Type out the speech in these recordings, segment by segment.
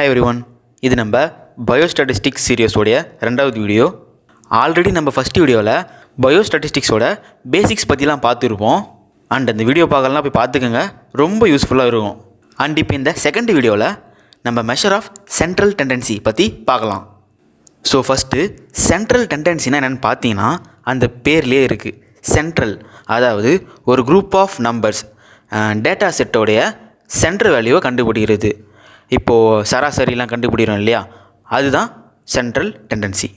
Hi everyone, இது நம்ம biostatistics சீரியஸோடைய ரெண்டாவது வீடியோ. ஆல்ரெடி நம்ம ஃபஸ்ட் வீடியோவில் பயோஸ்டாட்டிஸ்டிக்ஸோட பேசிக்ஸ் பற்றிலாம் பார்த்துருப்போம். அண்ட் அந்த வீடியோ பார்க்கலாம், போய் பார்த்துக்கோங்க, ரொம்ப யூஸ்ஃபுல்லாக இருக்கும். அண்ட் இப்போ இந்த செகண்ட் வீடியோவில் நம்ம மெஷர் ஆஃப் சென்ட்ரல் டெண்டன்சி பற்றி பார்க்கலாம். ஸோ ஃபஸ்ட்டு சென்ட்ரல் டெண்டன்சினா என்னென்னு பார்த்தீங்கன்னா, அந்த பேர்லேயே இருக்குது சென்ட்ரல், அதாவது ஒரு குரூப் ஆஃப் நம்பர்ஸ் டேட்டா செட்டோடைய சென்ட்ரல் வேல்யூவை கண்டுபிடிக்கிறது. இப்போது சராசரிலாம் கண்டுபிடிக்கிறோம் இல்லையா, அதுதான் சென்ட்ரல் டெண்டன்சி.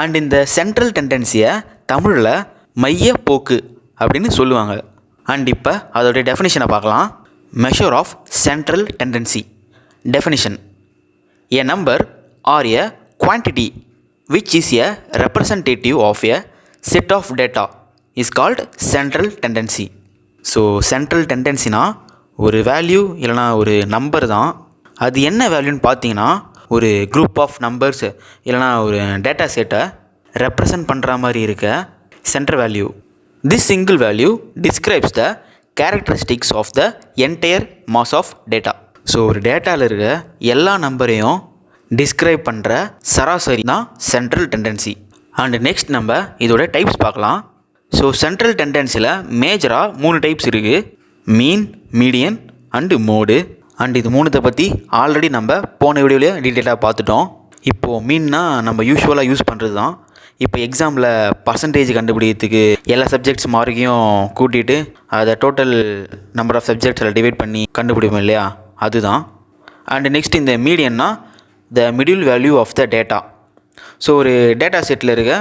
அண்ட் இந்த சென்ட்ரல் டெண்டன்சியை தமிழில் மையப்போக்கு அப்படின்னு சொல்லுவாங்க. அண்ட் இப்போ அதோடைய டெஃபினிஷனை பார்க்கலாம். Measure of central tendency definition: a number or a quantity which is a representative of a set of data is called central tendency. So central டெண்டன்சினா ஒரு வேல்யூ இல்லைனா ஒரு நம்பர் தான். அது என்ன வேல்யூன்னு பார்த்தீங்கன்னா, ஒரு குரூப் ஆஃப் நம்பர்ஸ் இல்லைனா ஒரு டேட்டா செட்டை ரெப்ரசன்ட் பண்ணுற மாதிரி இருக்க central value. This single value describes the characteristics of the entire mass of data. So ஒரு டேட்டாவில் இருக்க எல்லா நம்பரையும் டிஸ்கிரைப் பண்ணுற சராசரி தான் சென்ட்ரல் டெண்டன்சி. அண்ட் நெக்ஸ்ட் நம்ம இதோட டைப்ஸ் பார்க்கலாம். ஸோ சென்ட்ரல் டெண்டன்சியில் மேஜராக 3 டைப்ஸ் இருக்குது: மீன், மீடியன் அண்டு மோடு. அண்ட் இது மூணுத்தை பற்றி ஆல்ரெடி நம்ம போன வீடியோவிலே டீட்டெயிலாக பார்த்துட்டோம். இப்போது மீன்னா நம்ம யூஸ்வலாக யூஸ் பண்ணுறது தான். இப்போ எக்ஸாமில் பர்சன்டேஜ் கண்டுபிடிக்கிறதுக்கு எல்லா சப்ஜெக்ட்ஸ் மார்க்கையும் கூட்டிகிட்டு அதை டோட்டல் நம்பர் ஆஃப் சப்ஜெக்ட்ஸில் டிவைட் பண்ணி கண்டுபிடிப்போம் இல்லையா, அதுதான். அண்டு நெக்ஸ்ட் இந்த மீடியன்னா the middle value of the data. So ஒரு டேட்டா செட்டில் இருக்க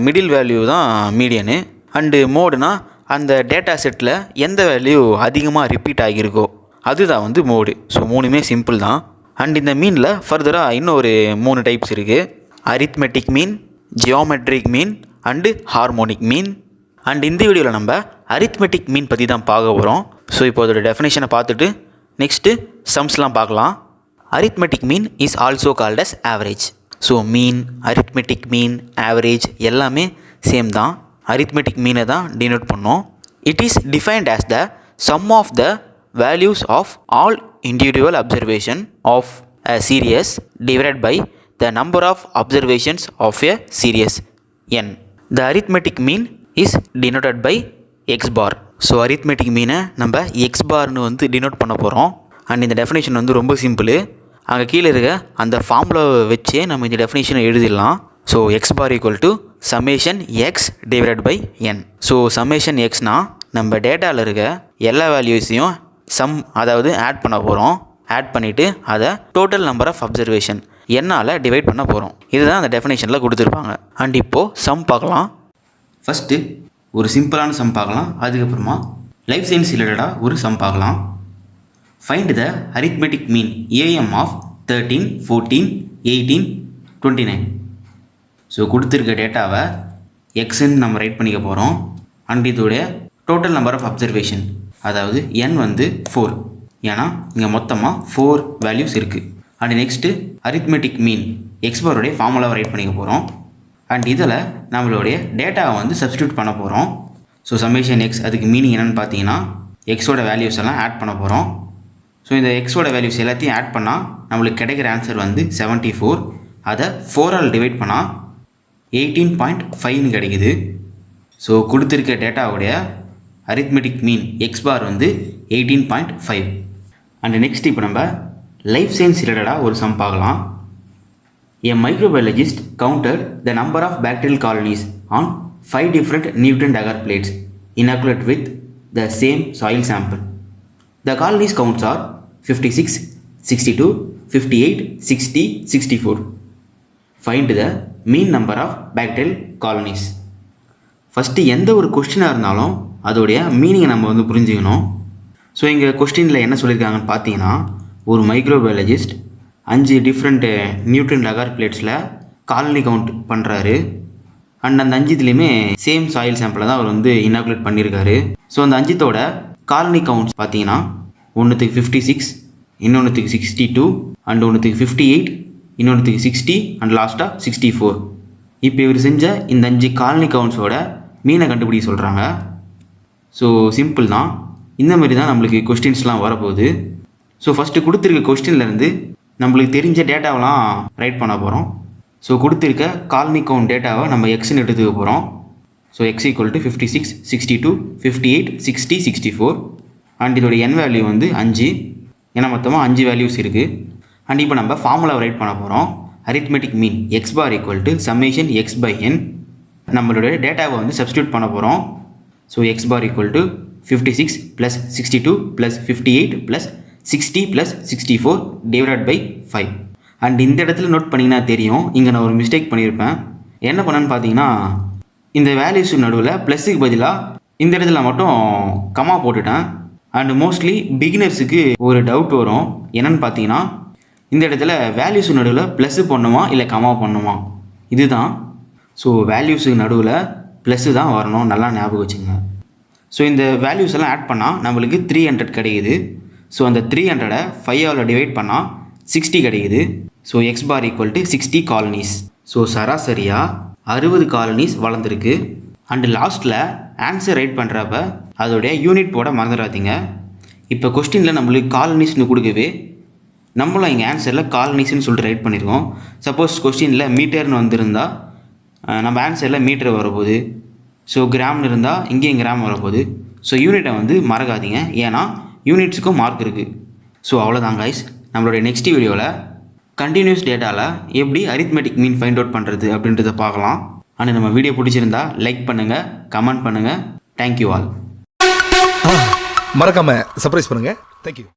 மிடில் வேல்யூ தான் மீடியனு. அண்டு மோடுனா அந்த டேட்டா செட்டில் எந்த வேல்யூ அதிகமாக ரிப்பீட் ஆகியிருக்கோ அதுதான் வந்து மோடு. ஸோ மூணுமே சிம்பிள் தான். அண்ட் இந்த மீனில் ஃபர்தராக இன்னும் ஒரு 3 டைப்ஸ் இருக்குது: arithmetic mean, geometric mean and harmonic mean. And இந்த வீடியோவில் நம்ம அரித்மெட்டிக் மீன் பற்றி தான் பார்க்க போகிறோம். ஸோ இப்போ அதோட டெஃபினேஷனை பார்த்துட்டு நெக்ஸ்ட்டு சம்ஸ்லாம் பார்க்கலாம். Arithmetic mean is also called as average. So mean, arithmetic mean, average எல்லாமே சேம் தான். அரித்மெட்டிக் மீனை தான் டினோட் பண்ணோம். It is defined as the sum of the values of all individual observation of a series divided by the number of observations of a series n. The arithmetic mean is denoted by x bar. So arithmetic மீனை நம்ம X பார்னு வந்து denote பண்ண போகிறோம். And இந்த definition வந்து ரொம்ப simple. அங்கே கீழே இருக்க அந்த ஃபார்முலாவை வச்சே நம்ம இந்த டெஃபினேஷனை எழுதிடலாம். So x bar equal to summation x divided by n. So summation எக்ஸ்னால் நம்ம டேட்டாவில் இருக்க எல்லா வேல்யூஸையும் அதாவது ஆட் பண்ண போகிறோம். ஆட் பண்ணிவிட்டு அதை டோட்டல் நம்பர் ஆஃப் அப்சர்வேஷன் என்னால் டிவைட் பண்ண போகிறோம். இதுதான் அந்த டெஃபினேஷனில் கொடுத்துருப்பாங்க. அண்ட் இப்போது சம் பார்க்கலாம். ஃபஸ்ட்டு ஒரு சிம்பிளான சம் பார்க்கலாம். அதுக்கப்புறமா லைஃப் சயின்ஸ் ரிலேட்டடாக ஒரு சம் பார்க்கலாம். Find the arithmetic mean AM of 13, 14, 18, 29. So கொடுத்துருக்க டேட்டாவை எக்ஸ்ன்னு நம்ம ரைட் பண்ணிக்க போகிறோம். அண்ட் இதோடைய டோட்டல் நம்பர் ஆஃப் அப்சர்வேஷன், அதாவது n வந்து 4, ஏன்னா இங்கே மொத்தமாக 4 வேல்யூஸ் இருக்குது. And next arithmetic mean x பாரோடைய ஃபார்முலாவை ரைட் பண்ணிக்க போகிறோம். அண்ட் இதில் நம்மளுடைய டேட்டாவை வந்து சப்ஸ்டியூட் பண்ண போகிறோம். ஸோ சமேஷன் எக்ஸ், அதுக்கு மீனிங் என்னென்னு பார்த்தீங்கன்னா எக்ஸோட வேல்யூஸ் எல்லாம் ஆட் பண்ண போகிறோம். ஸோ இந்த எக்ஸோட வேல்யூஸ் எல்லாத்தையும் ஆட் பண்ணால் நம்மளுக்கு கிடைக்கிற ஆன்சர் வந்து 74. அதை 4ஆல் டிவைட் பண்ணால் 18.5ன்னு கிடைக்குது. ஸோ கொடுத்துருக்க டேட்டாவுடைய அரித்மெட்டிக் மீன் எக்ஸ் பார் வந்து 18.5. அண்ட் நெக்ஸ்ட் இப்போ நம்ம லைஃப் சயின்ஸ் ரிலேட்டடாக ஒரு சம் பார்க்கலாம். A microbiologist counted the number of bacterial colonies on 5 different Newton agar plates inoculate with the same soil sample. The colonies counts are 56, 62, 58, 60, 64. Find the mean number of bacterial colonies. First எந்த ஒரு கொஸ்டினாக இருந்தாலும் அதோடைய மீனிங்கை நம்ம வந்து புரிஞ்சுக்கணும். So இங்கே கொஸ்டினில் என்ன சொல்லியிருக்காங்கன்னு பார்த்தீங்கன்னா, ஒரு மைக்ரோபயாலஜிஸ்ட் 5 டிஃப்ரெண்ட் நியூட்டன் அகார் பிளேட்ஸில் காலனி கவுண்ட் பண்ணுறாரு. அண்ட் அந்த 5த்துலேயுமே சேம் சாயில் சாம்பிளை தான் அவர் வந்து இனாகுலேட் பண்ணியிருக்காரு. ஸோ அந்த 5த்தோட காலனி கவுண்ட்ஸ் பார்த்தீங்கன்னா, ஒன்றுத்துக்கு 56, இன்னொன்றுத்துக்கு 62, அண்ட் ஒன்றுத்துக்கு 58, இன்னொன்றுத்துக்கு 60, அண்ட் லாஸ்ட்டாக 64. இப்போ இவர் செஞ்ச இந்த 5 காலனி கவுண்ட்ஸோட மீனை கண்டுபிடிக்க சொல்கிறாங்க. ஸோ சிம்பிள் தான். இந்த மாதிரி தான் நம்மளுக்கு கொஸ்டின்ஸ்லாம் வரப்போகுது. ஸோ ஃபஸ்ட்டு கொடுத்துருக்க கொஸ்டின்லேருந்து நம்மளுக்கு தெரிஞ்ச டேட்டாவெலாம் ரைட் பண்ண போகிறோம். ஸோ கொடுத்துருக்க காலனி கவுண்ட் டேட்டாவை நம்ம எக்ஸ்ன்னு எடுத்துக்க போகிறோம். So X equal to 56, 62, 58, 60, 64 and இதோடைய என் வேல்யூ வந்து 5. ஏன்னா மொத்தமாக 5 வேல்யூஸ் இருக்குது. அண்ட் இப்போ நம்ம ஃபார்முலாவை ரைட் பண்ண போகிறோம். Arithmetic mean x bar equal to summation x by n. நம்மளுடைய டேட்டாவை வந்து சப்ஸ்டியூட் பண்ண போகிறோம். So x bar equal to 56 plus 62 plus 58 plus 60 plus 64 divided by 5. And இந்த இடத்துல நோட் பண்ணிங்கன்னா தெரியும், இங்கே நான் ஒரு மிஸ்டேக் பண்ணியிருப்பேன். என்ன பண்ணேன்னு பார்த்தீங்கன்னா, இந்த வேல்யூஸு நடுவில் ப்ளஸ்ஸுக்கு பதிலாக இந்த இடத்துல மட்டும் கமா போட்டுட்டேன். அண்ட் மோஸ்ட்லி பிகினர்ஸுக்கு ஒரு டவுட் வரும். என்னென்னு பார்த்தீங்கன்னா, இந்த இடத்துல வேல்யூஸு நடுவில் ப்ளஸ்ஸு பண்ணுமா இல்லை கமா பண்ணுமா, இதுதான். ஸோ வேல்யூஸுக்கு நடுவில் ப்ளஸ்ஸு தான் வரணும், நல்லா ஞாபகம் வச்சுங்க. ஸோ இந்த வேல்யூஸ் எல்லாம் ஆட் பண்ணால் நம்மளுக்கு 300 கிடைக்குது. ஸோ அந்த 300 5ஆல் டிவைட் பண்ணால் 60 கிடைக்குது. So x bar equal to 60 colonies. So சராசரியாக 60 காலனிஸ் வளர்ந்துருக்கு. அண்டு லாஸ்ட்டில் ஆன்சர் ரைட் பண்ணுறப்ப அதோடைய யூனிட் போட மறந்துடாதீங்க. இப்போ கொஸ்டினில் நம்மளுக்கு காலனிஸ்னு கொடுக்கவே நம்மளும் இங்கே ஆன்சரில் காலனிஸ்ன்னு சொல்லிட்டு ரைட் பண்ணியிருக்கோம். சப்போஸ் கொஸ்டினில் மீட்டர்னு வந்திருந்தால் நம்ம ஆன்சரில் மீட்டர் வரப்போகுது. ஸோ கிராம்னு இருந்தால் இங்கேயும் கிராம் வரப்போகுது. ஸோ யூனிட்டை வந்து மறக்காதீங்க, ஏன்னா யூனிட்ஸுக்கும் மார்க் இருக்குது. ஸோ அவ்வளோதான் கைஸ். நம்மளுடைய நெக்ஸ்ட் வீடியோவில் கண்டினியூஸ் டேட்டாவில் எப்படி அரித்மெட்டிக் மீன் ஃபைண்ட் அவுட் பண்ணுறது அப்படின்றத பார்க்கலாம். ஆனால் நம்ம வீடியோ பிடிச்சிருந்தா லைக் பண்ணுங்கள், கமெண்ட் பண்ணுங்கள். Thank you all. மறக்காமல் சர்ப்ரைஸ் பண்ணுங்கள். தேங்க்யூ.